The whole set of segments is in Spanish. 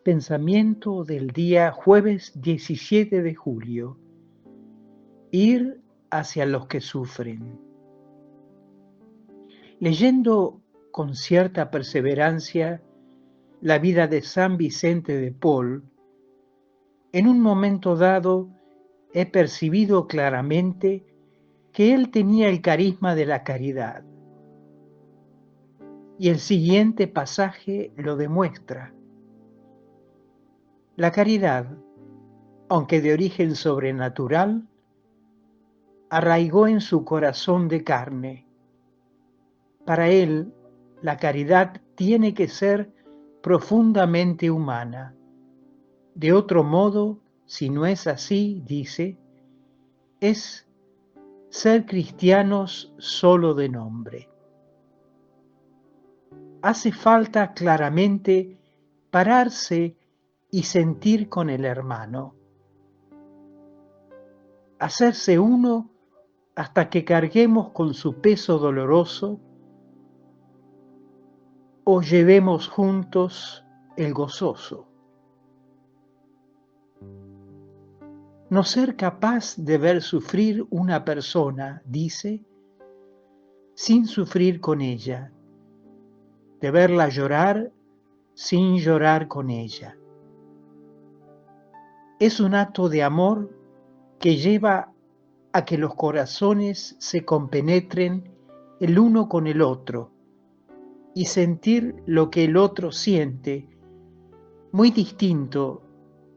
Pensamiento del día jueves 17 de julio. Ir hacia los que sufren. Leyendo con cierta perseverancia la vida de San Vicente de Paul, en un momento dado he percibido claramente que él tenía el carisma de la caridad. Y el siguiente pasaje lo demuestra. La caridad, aunque de origen sobrenatural, arraigó en su corazón de carne. Para él, la caridad tiene que ser profundamente humana. De otro modo, si no es así, dice, es ser cristianos solo de nombre. Hace falta claramente pararse y sentir con el hermano. Hacerse uno hasta que carguemos con su peso doloroso o llevemos juntos el gozoso. No ser capaz de ver sufrir una persona, dice, sin sufrir con ella, de verla llorar sin llorar con ella. Es un acto de amor que lleva a que los corazones se compenetren el uno con el otro y sentir lo que el otro siente, muy distinto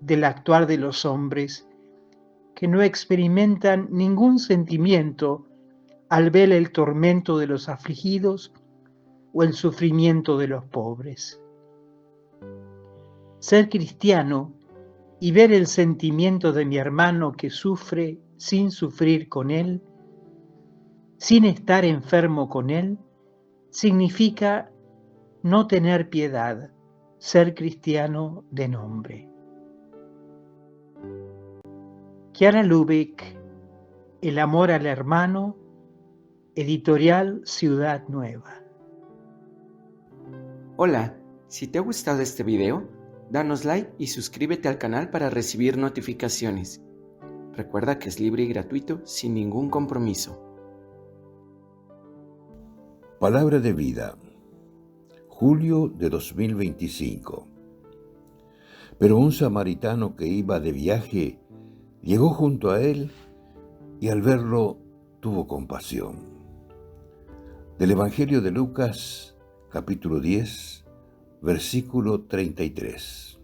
del actuar de los hombres que no experimentan ningún sentimiento al ver el tormento de los afligidos o el sufrimiento de los pobres. Ser cristiano y ver el sentimiento de mi hermano que sufre sin sufrir con él, sin estar enfermo con él, significa no tener piedad, ser cristiano de nombre. Chiara Lubich, El amor al hermano, editorial Ciudad Nueva. Hola, si te ha gustado este video, danos like y suscríbete al canal para recibir notificaciones. Recuerda que es libre y gratuito sin ningún compromiso. Palabra de vida, julio de 2025. Pero un samaritano que iba de viaje llegó junto a él y al verlo tuvo compasión. Del Evangelio de Lucas, capítulo 10, versículo 33.